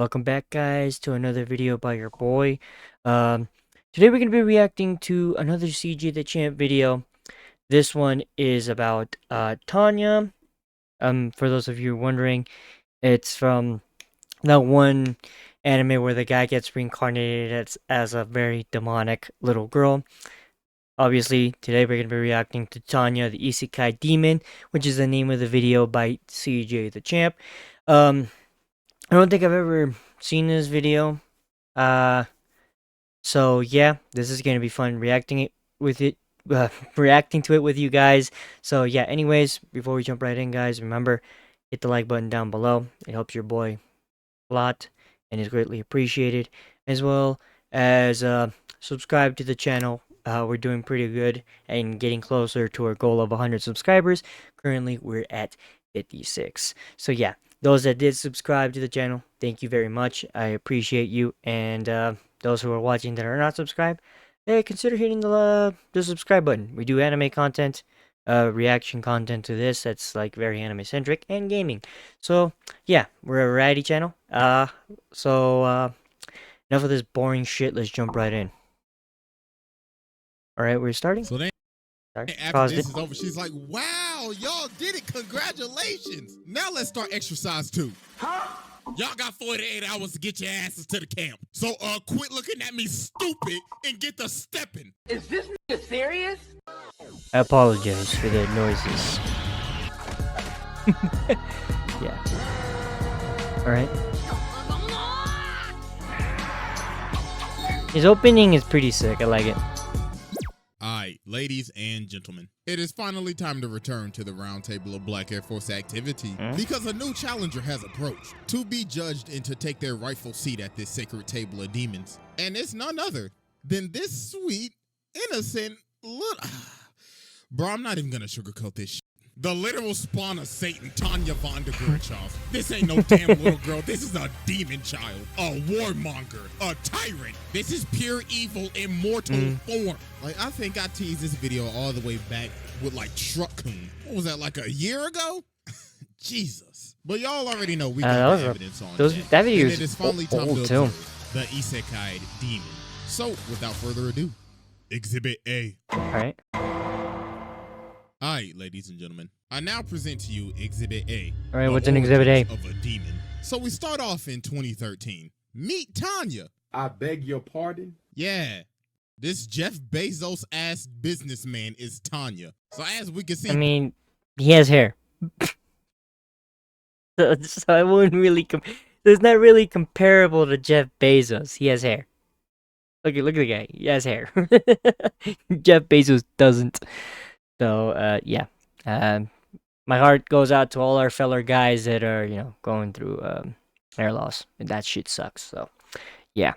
Welcome back, guys, to another video by your boy. Um, Today we're going to be reacting to another CJ DaChamp video. This one is about Tanya. For those of you wondering, it's from that one anime where the guy gets reincarnated as a very demonic little girl. Obviously, today we're going to be reacting to Tanya, the Isekai Demon, which is the name of the video by CJ DaChamp. I don't think I've ever seen this video. So yeah, this is gonna be fun reacting to it with you guys. So yeah, anyways, before we jump right in, guys, remember, hit the like button down below. It helps your boy a lot and is greatly appreciated. As well as subscribe to the channel. We're doing pretty good and getting closer to our goal of 100 subscribers. Currently, we're at 56. So yeah, those that did subscribe to the channel, thank you very much. I appreciate you. And those who are watching that are not subscribed, hey, consider hitting the subscribe button. We do anime content, reaction content to this that's like very anime centric and gaming. So yeah, we're a variety channel. Enough of this boring shit. Let's jump right in. All right, we're starting. So then, after this is over, she's like, "Wow, y'all did it! Congratulations! Now let's start exercise 2. Huh? Y'all got 48 hours to get your asses to the camp. So quit looking at me stupid and get the stepping." Is this nigga serious? I apologize for the noises. Yeah. All right. His opening is pretty sick. I like it. Alright, ladies and gentlemen, it is finally time to return to the round table of Black Air Force activity because a new challenger has approached to be judged and to take their rightful seat at this sacred table of demons. And it's none other than this sweet, innocent little... Bro, I'm not even gonna sugarcoat this shit. The literal spawn of Satan, Tanya von der Gurchoff. This ain't no damn little girl. This is a demon child, a warmonger, a tyrant. This is pure evil in mortal form. Like, I think I teased this video all the way back with like Truck-kun. What was that, like a year ago? Jesus. But y'all already know we got the evidence on that video and it is finally time to observe the Isekai demon. So, without further ado, Exhibit A. All right. Alright, ladies and gentlemen, I now present to you Exhibit A. Alright, what's in Exhibit A? Of a demon. So we start off in 2013. Meet Tanya. I beg your pardon? Yeah. This Jeff Bezos ass businessman is Tanya. So as we can see, I mean, he has hair. so I wouldn't really it's not really comparable to Jeff Bezos. He has hair. Look at the guy. He has hair. Jeff Bezos doesn't. So, yeah, my heart goes out to all our fellow guys that are, you know, going through hair loss, and that shit sucks. So, yeah.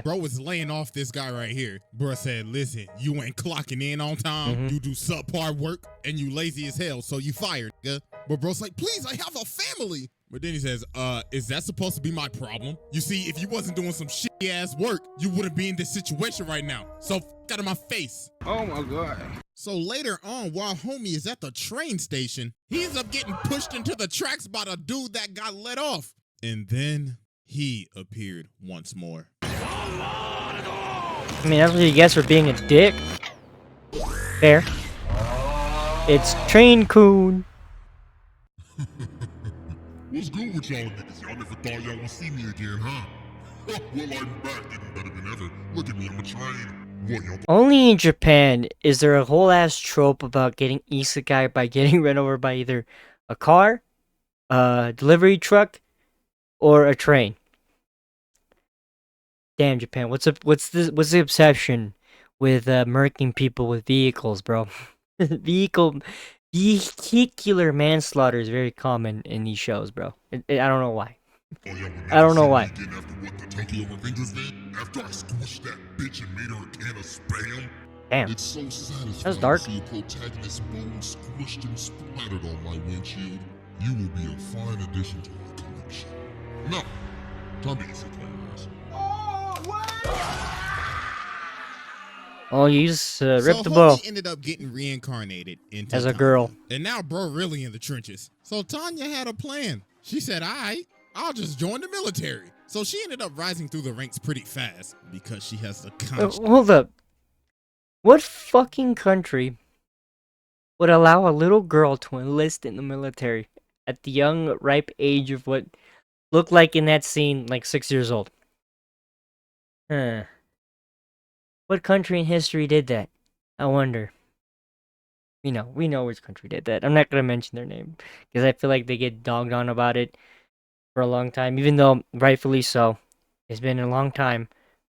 Bro was laying off this guy right here. Bro said, "Listen, you ain't clocking in on time. You do subpar work, and you lazy as hell, so you fired, nigga." But bro's like, "Please, I have a family." But then he says, is that supposed to be my problem? You see, if you wasn't doing some shitty ass work, you wouldn't be in this situation right now. So out of my face. Oh my God. So later on, while homie is at the train station, he ends up getting pushed into the tracks by the dude that got let off. And then he appeared once more. I mean, that's what you guess for being a dick. Fair. It's Train-kun. What's good with y'all niggas? Y'all never thought y'all would see me again, huh? Well, I'm back, getting better than ever. Look at me, I'm a train. What, y'all? Only in Japan is there a whole ass trope about getting isekai by getting run over by either a car, a delivery truck, or a train. Damn, Japan. What's the obsession with murking people with vehicles, bro? Vehicular manslaughter is very common in these shows, bro. I don't know why. I don't know why. After what the Tokyo Revengers did, after I squished that bitch and made her a can of spam. Damn. It's so satisfying That's dark. to see a protagonist's bones squished and splattered on my windshield. You will be a fine addition to our collection. Now, time to eat some class. Oh, you just ripped the bow. bow. He ended up getting reincarnated into as a Tanya. girl. And now bro really in the trenches. So Tanya had a plan. She said, "All right, I'll just join the military. So she ended up rising through the ranks pretty fast because she has the conscience. Hold up. What fucking country would allow a little girl to enlist in the military at the young, ripe age of what looked like in that scene, like 6 years old? Huh. What country in history did that? I wonder. We know which country did that. I'm not gonna mention their name because I feel like they get dogged on about it for a long time, even though rightfully so. It's been a long time,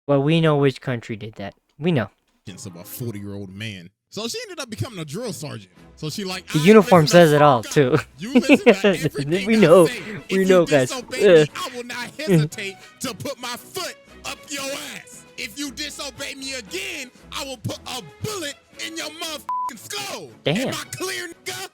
but we know which country did that. We know. Of a 40-year-old man. So she ended up becoming a drill sergeant. So she like The uniform says it all too. You listen to everything We I know. say. We If know, you guys. disobey me, I will not hesitate to put my foot up your ass. If you disobey me again, I will put a bullet in your motherfucking skull. Damn. Am I clear, nigga?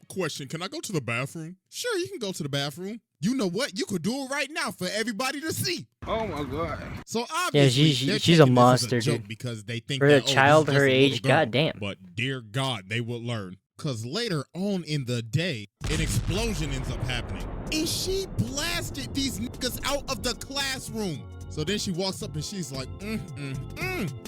Question, can I go to the bathroom? Sure, you can go to the bathroom. You know what? You could do it right now for everybody to see. Oh my god. So obviously, Yeah, they're she's a taking this as monster, joke dude. because they think For that, a this is child just her a little age, girl. goddamn. But dear God, they would learn. Because later on in the day, an explosion ends up happening. And she blasted these niggas out of the classroom. So then she walks up and she's like,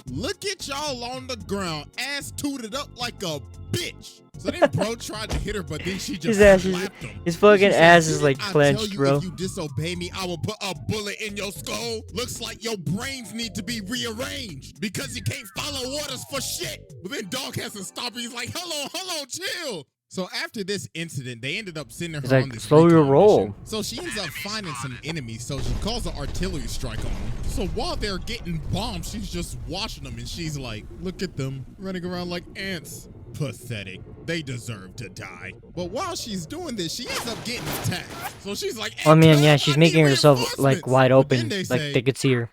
look at y'all on the ground, ass tooted up like a bitch. So then bro tried to hit her, but then she just slapped him. His fucking She said, ass is like "Didn't I clenched, tell you bro. If you disobey me, I will put a bullet in your skull. Looks like your brains need to be rearranged because you can't follow orders for shit." But then dog has to stop her. He's like, hello, chill. So after this incident, they ended up sending her He's on like, this slow your recon roll. mission. So she ends up finding some enemies, so she calls an artillery strike on them. So while they're getting bombed, she's just watching them, and she's like, look at them, running around like ants. Pathetic. They deserve to die. But while she's doing this, she ends up getting attacked. So she's like, Oh man, "Hey, yeah, cuz, she's I making need herself like reinforcements." wide But open, then like say, they could see her.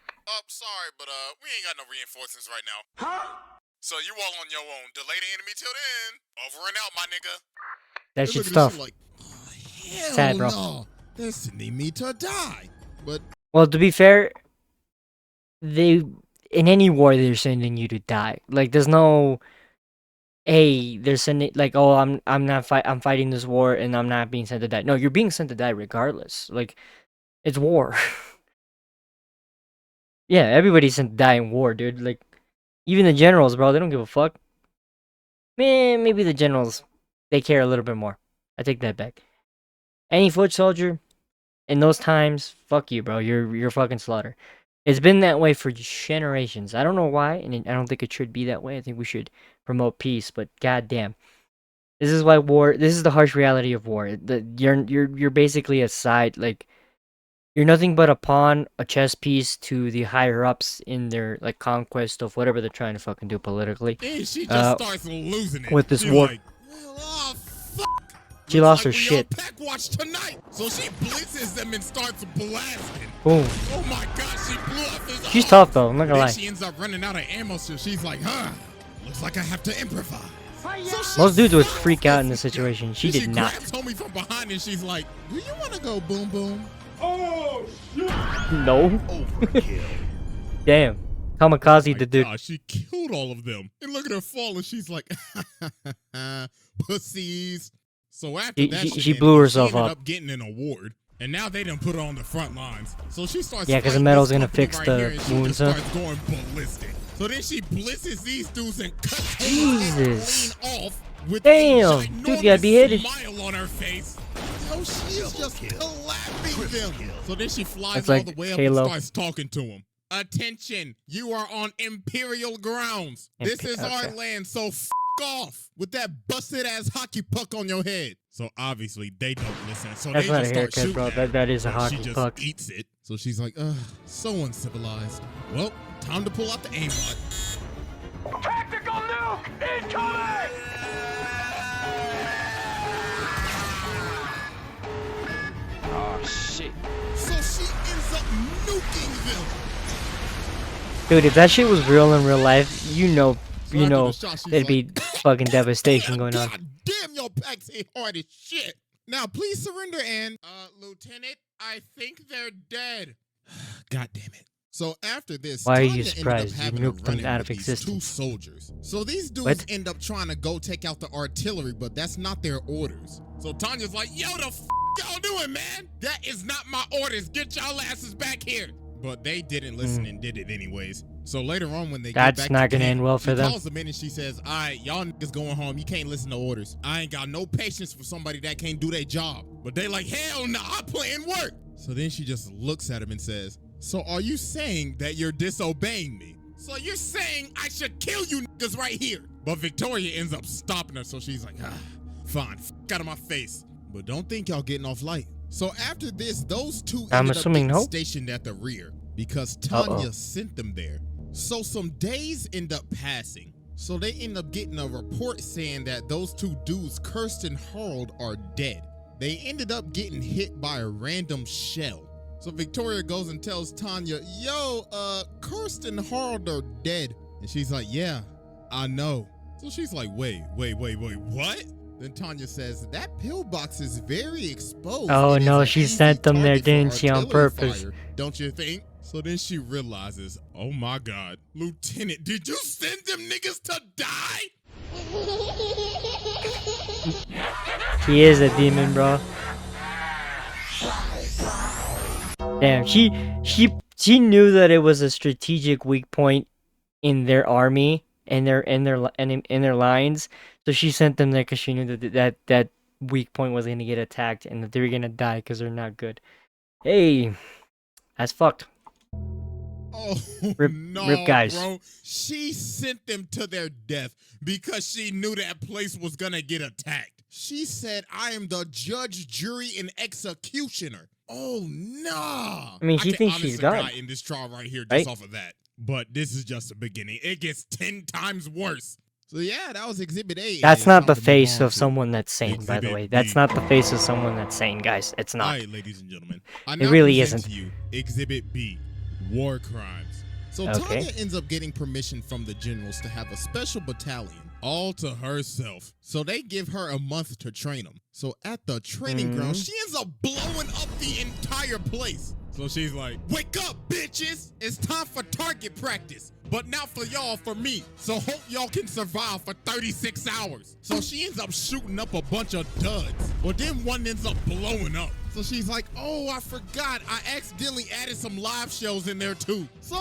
sorry, but we ain't got no reinforcements right now. Huh? So you all on your own. Delay the enemy till then. Over and out, my nigga. That They shit's look at this tough. shit like, oh, hell Sad, bro. no. They're sending me to die. But Well, to be fair, they in any war they're sending you to die. Like there's no, hey, they're sending like, oh, I'm fighting this war and I'm not being sent to die. No, you're being sent to die regardless. Like it's war. Yeah, everybody's sent to die in war, dude. Like even the generals, bro, they don't give a fuck. Man, maybe the generals, they care a little bit more. I take that back. Any foot soldier in those times, fuck you, bro. You're fucking slaughter. It's been that way for generations. I don't know why, and I don't think it should be that way. I think we should promote peace, but goddamn, this is why war. This is the harsh reality of war. You're basically a side, like you're nothing but a pawn, a chess piece to the higher ups in their like conquest of whatever they're trying to fucking do politically. and she just starts losing it. with this She's war. like, well, oh, fuck. She Looks lost like her we shit. on Pack Watch tonight. So she blitzes them and starts blasting. Boom. Oh my god, she blew up his She's arm. tough though. I'm not gonna Then lie. she ends up running out of ammo, so she's like, looks like I have to improvise. So she Most dudes would stops freak out in this this situation. She Then did not. grabs homie from behind and she's like, do you want to go boom boom? Oh shit. No. Overkill. Damn. Kamikaze My the dude. gosh, she killed all of them. And look at her fall, and she's like, pussies. So after that, She blew herself she ended up. up getting an award. And now they done put her on the front lines. So she starts Yeah, 'cause the fighting medal's this gonna company fix right the here, and she wounds, just huh? starts going ballistic. So then she blitzes these dudes and cuts Jesus. clean off with Damn, a dude gotta be hit. smile on her face. So she's just clapping them. So then she flies That's all like the way up Halo. and starts talking to him. Attention, you are on Imperial grounds. This is our Okay. land, so off with that busted ass hockey puck on your head. So obviously they don't listen. So That's they not just a start haircut, shooting bro. at her. That is a And hockey She just puck. eats it. So she's like, so uncivilized. Well, time to pull out the aimbot. Tactical nuke incoming! Oh shit. So she ends up nuking them. Dude, if that shit was real in real life, you know, So after the shot, she's there'd be like, fucking devastation going on. God damn, your packs hit hard as shit. Now, please surrender and, Lieutenant, I think they're dead. God damn it. So after this, Why are you Tanya ended up surprised? You having a nuked them run-in out with of these two existence. soldiers. So these dudes What? end up trying to go take out the artillery, but that's not their orders. So Tanya's like, yo, the y'all doing, man? That is not my orders. Get y'all asses back here. But they didn't listen and did it anyways. So later on when they get That's back not to gonna camp, end well for she them. calls them in and she says, all right, y'all niggas going home. You can't listen to orders. I ain't got no patience for somebody that can't do their job. But they like, hell no, I'm playing work. So then she just looks at him and says, so are you saying that you're disobeying me? So you're saying I should kill you niggas right here? But Victoria ends up stopping her. So she's like, fine, f out of my face. But don't think y'all getting off light. So after this, those two ended up getting stationed at the rear because Tanya sent them there. So some days end up passing. So they end up getting a report saying that those two dudes, Kirsten and Harold, are dead. They ended up getting hit by a random shell. So Victoria goes and tells Tanya, yo, Kirsten and Harold are dead. And she's like, yeah, I know. So she's like, wait, what? Then Tanya says, that pillbox is very exposed. Oh no, she sent them there, didn't she, on purpose? Fire, don't you think? So then she realizes, oh my God, Lieutenant, did you send them niggas to die? He is a demon, bro. Damn, she knew that it was a strategic weak point in their army and in their lines. So she sent them there because she knew that weak point was gonna get attacked and that they were gonna die because they're not good. Hey, that's fucked. Oh, Rip guys. Bro. She sent them to their death because she knew that place was gonna get attacked. She said, I am the judge, jury, and executioner. Oh, nah. I mean, she thinks she's God. In this trial right here just off of that. But this is just the beginning. It gets 10 times worse. So yeah, that was Exhibit A. That's not the face of someone that's sane, by the way. That's not the face of someone that's sane, guys. It's not. All right, ladies and gentlemen. It really isn't. To you Exhibit B, War Crimes. So Tanya ends up getting permission from the generals to have a special battalion all to herself. So they give her a month to train them. So at the training ground, she ends up blowing up the entire place. So she's like, wake up, bitches. It's time for target practice. But not for y'all, for me. So hope y'all can survive for 36 hours. So she ends up shooting up a bunch of duds. But then one ends up blowing up. So she's like, oh, I forgot. I accidentally added some live shows in there too. So,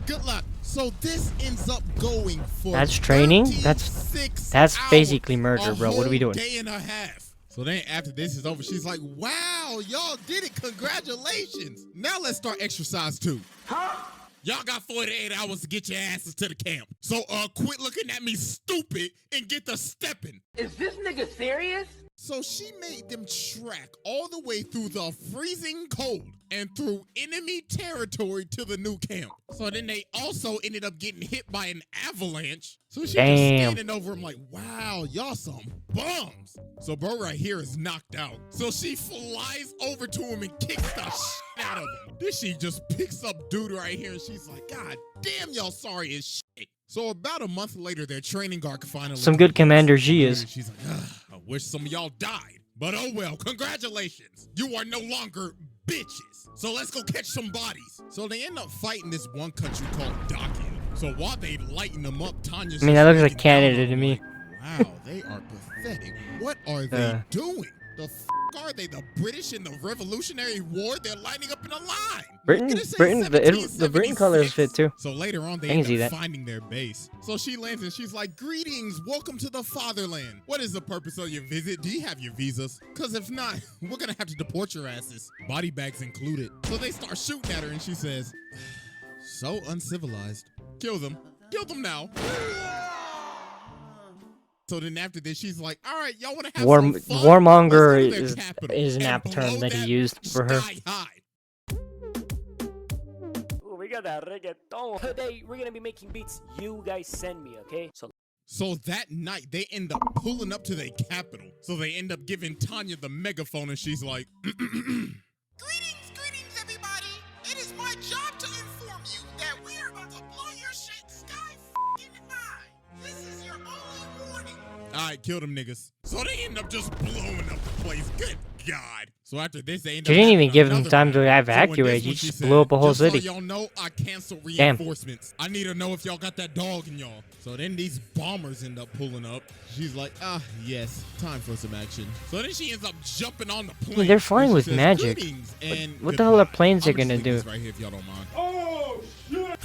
good luck. So this ends up going for That's training? That's basically murder, hours, bro. What are we doing? Day and a half. So then after this is over, she's like, wow, y'all did it. Congratulations. Now let's start exercise 2. Huh? Y'all got 48 hours to get your asses to the camp. So quit looking at me stupid and get to stepping. Is this nigga serious? So she made them trek all the way through the freezing cold and through enemy territory to the new camp. So then they also ended up getting hit by an avalanche. So she just standing over him like, wow, y'all some bums. So bro right here is knocked out. So she flies over to him and kicks the shit out of him. Then she just picks up dude right here and she's like, God damn, y'all sorry as shit. So about a month later, their training arc finally Some good commander she is. She's like, I wish some of y'all died. But oh well, congratulations. You are no longer bitches. So let's go catch some bodies. So they end up fighting this one country called DaChamp. So while they lighten them up, Tanya's that looks like Canada to me. Wow, they are pathetic. What are they doing? The f are they? The British in the Revolutionary War? They're lining up in a line. The Britain colors fit too. So later on, they end up finding their base. So she lands and she's like, greetings, welcome to the fatherland. What is the purpose of your visit? Do you have your visas? Because if not, we're going to have to deport your asses. Body bags included. So they start shooting at her and she says, so uncivilized. Kill them. Kill them now. So then after this, she's like, all right, y'all want to have some fun? Warmonger is an apt term that he used for her. Ooh, we got that reggaeton. Today, we're going to be making beats you guys send me, okay? So that night, they end up pulling up to the capital. So they end up giving Tanya the megaphone, and she's like, greetings, everybody. It is my job to inform you that we are about to blow your shit sky high. This is your only warning. All right, kill them niggas. So they end up just blowing up the place. Good God. So after this, they end She up didn't having even give them another time to battle. evacuate. So in She this one, just blew up a whole just so city. y'all know, I cancel Damn. reinforcements. I need to know if y'all got that dog in y'all. So then these bombers end up pulling up. She's like, yes, time for some action. So then she ends up jumping on the plane. They're flying and she with says, magic. "Greetings and What the hell are goodbye." planes I'ma are gonna just leave do? this right here if y'all don't mind. Oh shit!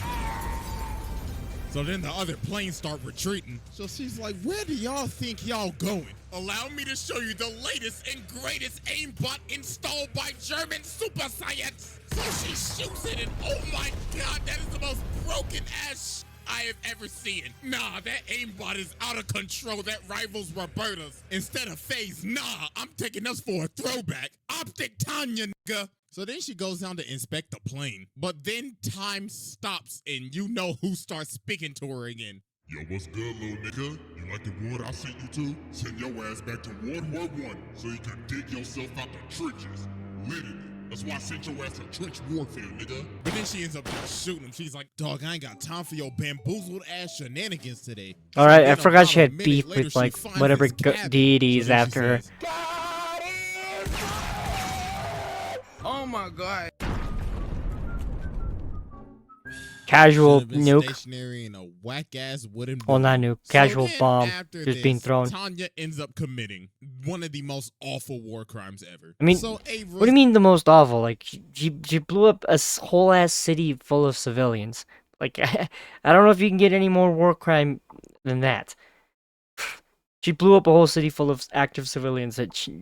So then the other planes start retreating. So she's like, where do y'all think y'all going? Allow me to show you the latest and greatest aimbot installed by German super science. So she shoots it and oh my god, that is the most broken ass I have ever seen. Nah, that aimbot is out of control. That rivals Roberta's. Instead of phase, nah, I'm taking us for a throwback. Optic Tanya, nigga. So then she goes down to inspect the plane. But then time stops and you know who starts speaking to her again. Yo, what's good, little nigga? You like the wood I sent you to? Send your ass back to World War I so you can dig yourself out the trenches. Literally. That's why I sent your ass to trench warfare, nigga. But then she ends up just shooting him. She's like, dog, I ain't got time for your bamboozled ass shenanigans today. All right, So I then forgot about she a had minute beef later, with she like finds whatever his cabin. deities So then she after her. says, Oh my god. Casual "Should've been nuke. stationary in a whack ass wooden Well, not building." nuke. Casual then bomb after just being this, thrown. Tanya ends up committing one of the most awful war crimes ever. I mean, so what do you mean the most awful? Like, she blew up a whole ass city full of civilians. Like, I don't know if you can get any more war crime than that. She blew up a whole city full of active civilians that she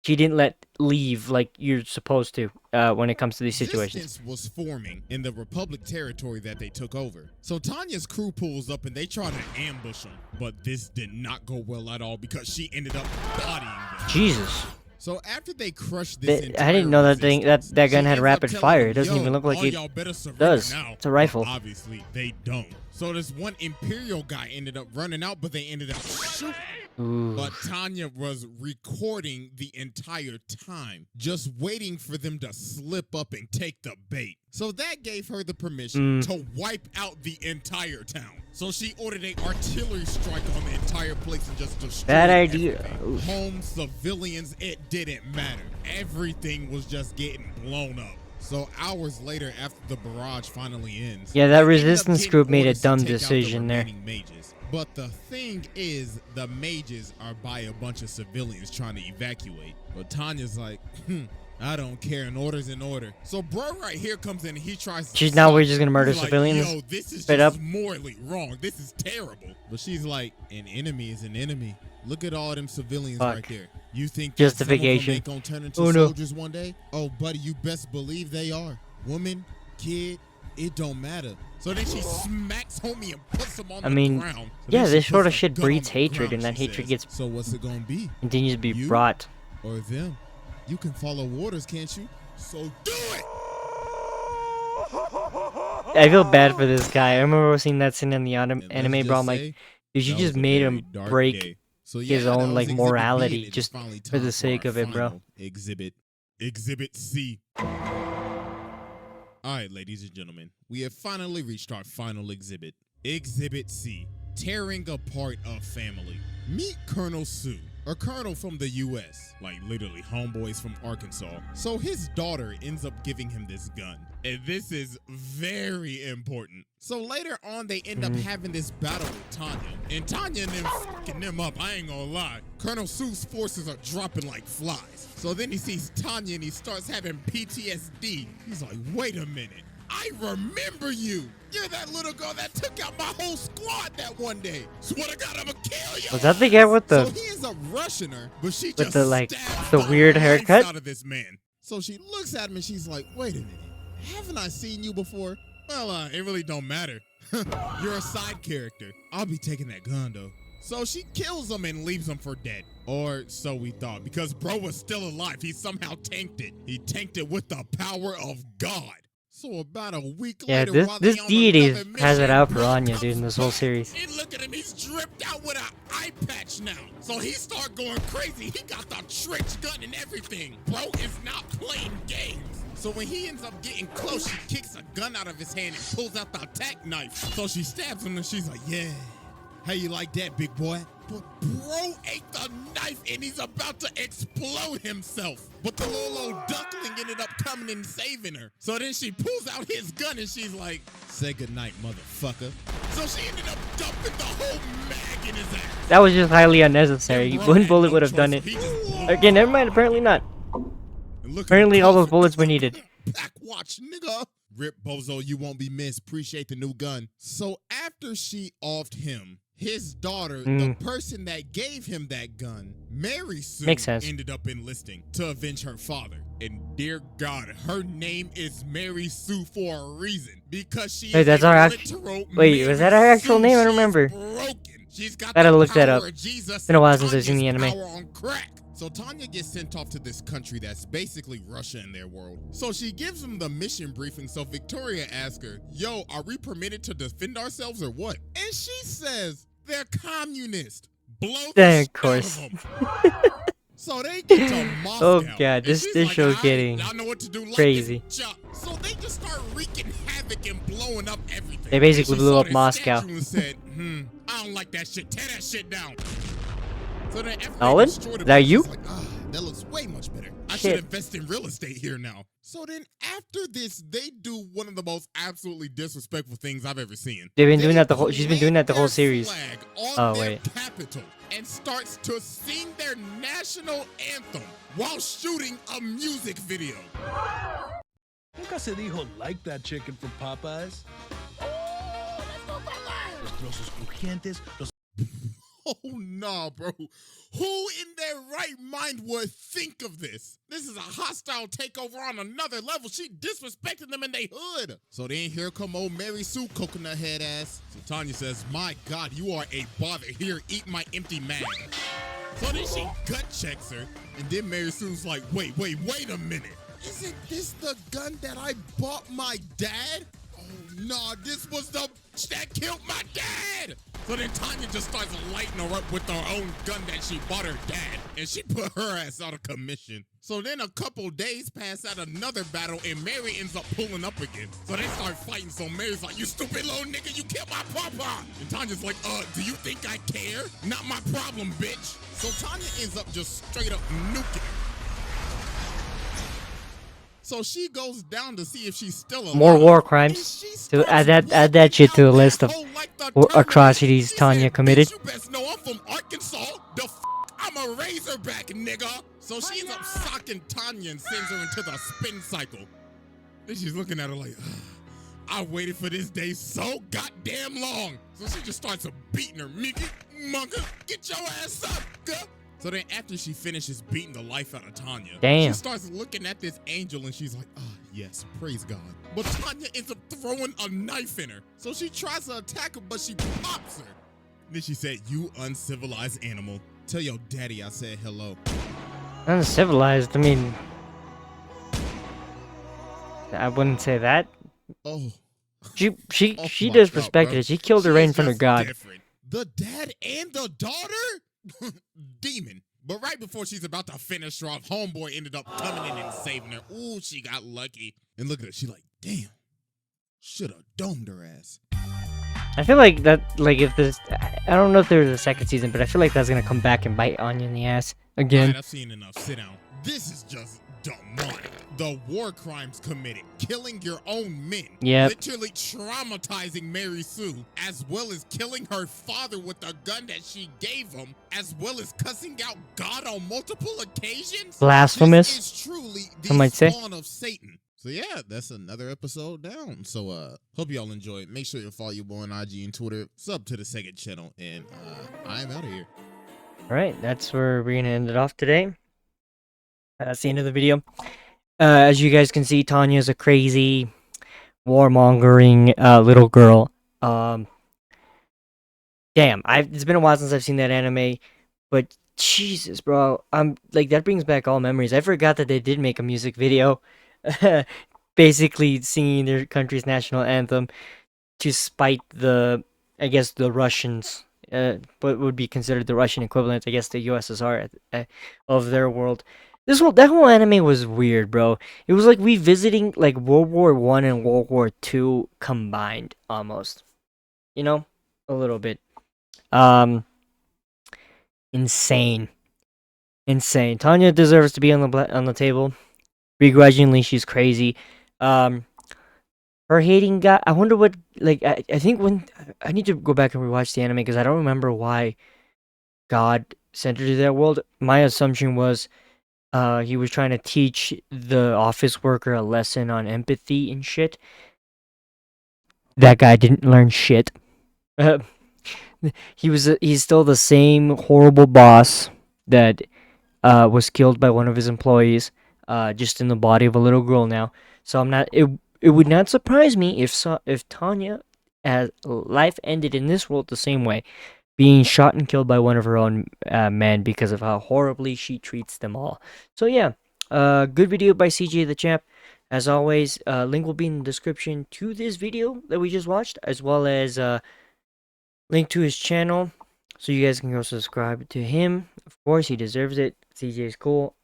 didn't let leave like you're supposed to when it comes to these situations. Resistance was forming in the Republic territory that they took over. So Tanya's crew pulls up and they try to ambush them, but this did not go well at all because she ended up bodying them. Jesus. So after they crushed this I didn't know that thing that gun she had ends up rapid telling fire. them, It doesn't "Yo, even look like all it y'all better surrender does. now." It's a rifle. Well, obviously, they don't. So this one Imperial guy ended up running out, but they ended up shooting. Ooh. But Tanya was recording the entire time, just waiting for them to slip up and take the bait. So that gave her the permission to wipe out the entire town. So she ordered an artillery strike on the entire place and just destroyed Bad idea. everything. Homes, civilians, it didn't matter. Everything was just getting blown up. So hours later, after the barrage finally ends, Yeah, that they ended up resistance getting group made a orders to dumb take out the decision there. remaining mages. But the thing is, the mages are by a bunch of civilians trying to evacuate. But Tanya's like, I don't care. An order's an order. So bro right here comes in and he tries to She's now stop. we're just gonna murder He's like, civilians. Yo, this is straight just up. morally wrong. This is terrible. But she's like, an enemy is an enemy. Look at all them civilians Fuck. right there. You think Justification. that some of them ain't gonna turn into Oh, no. soldiers one day? Oh, buddy, you best believe they are. Woman, kid, it don't matter. So then she smacks homie and puts him on the ground. So yeah, then she this sort of puts a shit gun breeds on the hatred, ground, and that she hatred says. gets So what's it gonna be? continues to be You? brought. Or them? You can follow orders, can't you? So do it! I feel bad for this guy. I remember seeing that scene in the And let's anime, just bro. I'm like, say, dude, you that just was a made very him dark break day. So his yeah, that own was like Exhibit B, and morality it is just finally for the time sake our of it, bro. final Exhibit C. All right, ladies and gentlemen, we have finally reached our final exhibit. Exhibit C, tearing apart a family. Meet Colonel Sue, a colonel from the U.S., like literally homeboys from Arkansas. So his daughter ends up giving him this gun. And this is very important. So later on, they end up having this battle with Tanya. And Tanya and them fucking them up, I ain't gonna lie. Colonel Sue's forces are dropping like flies. So then he sees Tanya and he starts having PTSD. He's like, wait a minute. I remember you. You're that little girl that took out my whole squad that one day. Swear to God, I'ma kill you. Was that the guy with the So he ends up rushing her, but she with just the like stabs the weird lights haircut? out of this man. So she looks at him and she's like, wait a minute. Haven't I seen you before? Well, it really don't matter. You're a side character. I'll be taking that gun though. So she kills him and leaves him for dead. Or so we thought, because bro was still alive. He somehow tanked it. He tanked it with the power of God. So about a week Yeah, later, this deity has it out for Anya, dude, in this whole series. And look at him, he's dripped out with an eye patch now. So he started going crazy. He got the trench gun and everything. Bro is not playing games. So when he ends up getting close, she kicks a gun out of his hand and pulls out the attack knife. So she stabs him and she's like, yeah. How you like that, big boy? But bro ate the knife and he's about to explode himself. But the little old duckling ended up coming and saving her. So then she pulls out his gun and she's like, say goodnight, motherfucker. So she ended up dumping the whole mag in his ass. That was just highly unnecessary. One bullet would have done it. Okay, never mind. Apparently not. Apparently all those bullets were needed. Back watch, nigga. Rip Bozo, you won't be missed. Appreciate the new gun. So after she offed him, his daughter, the person that gave him that gun, Mary Sue, makes sense, ended up enlisting to avenge her father. And dear God, her name is Mary Sue for a reason. Because she is that's our actual... Wait, was that our actual name? I don't remember. She's got Gotta the look that power up. of Jesus. It's been a while since I've seen the anime. Power on crack. So Tanya gets sent off to this country that's basically Russia in their world. So she gives them the mission briefing. So Victoria asks her, yo, are we permitted to defend ourselves or what? And she says, they're communist. Blow the of course. So they get to Moscow. Oh god, this show's getting crazy. So they just start wreaking havoc and blowing up everything. They basically blew up Moscow. And said, I don't like that shit. Tear that shit down. So then Nolan? Is that you? Like, that looks way much better. I should invest in real estate here now. So then after this, they do one of the most absolutely disrespectful things I've ever seen. They've been doing that the whole. She's been doing that the whole series. Oh wait. Capital and starts to sing their national anthem while shooting a music video. Nunca se dijo like that chicken from Popeyes. Oh, let's go Popeyes. Los trozos crujientes. Oh, nah, bro. Who in their right mind would think of this? This is a hostile takeover on another level. She disrespected them in their hood. So then here come old Mary Sue, coconut head ass. So Tanya says, my God, you are a bother. Here, eat my empty mag. So then she gut checks her. And then Mary Sue's like, wait a minute. Isn't this the gun that I bought my dad? Oh, nah, this was the that killed my dad. So then Tanya just starts lighting her up with her own gun that she bought her dad. And she put her ass out of commission. So then a couple days pass at another battle and Mary ends up pulling up again. So they start fighting. So Mary's like, you stupid little nigga, you killed my papa. And Tanya's like, do you think I care? Not my problem, bitch. So Tanya ends up just straight up nuking her. So she goes down to see if she's still alive. More war crimes. To add that shit to the list of atrocities Tanya committed. You best know I'm from Arkansas. I'm a Razorback, nigga. So she ends up socking Tanya and sends her into the spin cycle. Then she's looking at her like, I waited for this day so goddamn long. So she just starts beating her. Mickey, Munka, get your ass up, girl. So then after she finishes beating the life out of Tanya, she starts looking at this angel and she's like, yes, praise God. But Tanya ends up throwing a knife in her. So she tries to attack her, but she pops her. And then she said, you uncivilized animal. Tell your daddy I said hello. Uncivilized? I mean, I wouldn't say that. Oh. She disrespected her. She killed her right in front of God. Different. The dad and the daughter? Demon. But right before she's about to finish her off, homeboy ended up coming in and saving her. Ooh, she got lucky. And look at her. She like, damn. Should have domed her ass. I feel like that, like if this, I don't know if there's a second season, but I feel like that's gonna come back and bite Anya in the ass again. Right, I've seen enough. Sit down. This is just demonic. The war crimes committed, killing your own men, literally traumatizing Mary Sue, as well as killing her father with a gun that she gave him, as well as cussing out God on multiple occasions. Blasphemous. This is truly I might the say. spawn of Satan. So yeah, that's another episode down. So hope y'all enjoy it. Make sure you follow your boy on IG and Twitter. Sub to the second channel, and I'm out of here. All right, that's where we're gonna end it off today. That's the end of the video. As you guys can see, Tanya's a crazy, warmongering little girl. Damn, it's been a while since I've seen that anime, but Jesus, bro, I'm like that brings back all memories. I forgot that they did make a music video, basically singing their country's national anthem to spite the, I guess, the Russians. What would be considered the Russian equivalent, I guess, the USSR of their world. That whole anime was weird, bro. It was like revisiting like World War I and World War II combined, almost. You know, a little bit. insane. Insane. Tanya deserves to be on the table. Begrudgingly, she's crazy. Um, her hating guy. I wonder what. Like, I think when I need to go back and rewatch the anime because I don't remember why God sent her to that world. My assumption was, he was trying to teach the office worker a lesson on empathy and shit. That guy didn't learn shit. Uh, he's still the same horrible boss that was killed by one of his employees, just in the body of a little girl now. So I'm not. It would not surprise me if Tanya, as life ended in this world the same way, being shot and killed by one of her own men because of how horribly she treats them all. So yeah, good video by CJ DaChamp. As always, link will be in the description to this video that we just watched, as well as link to his channel, so you guys can go subscribe to him. Of course, he deserves it. CJ is cool.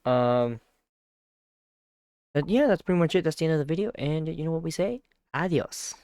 But yeah, that's pretty much it. That's the end of the video, and you know what we say? Adios.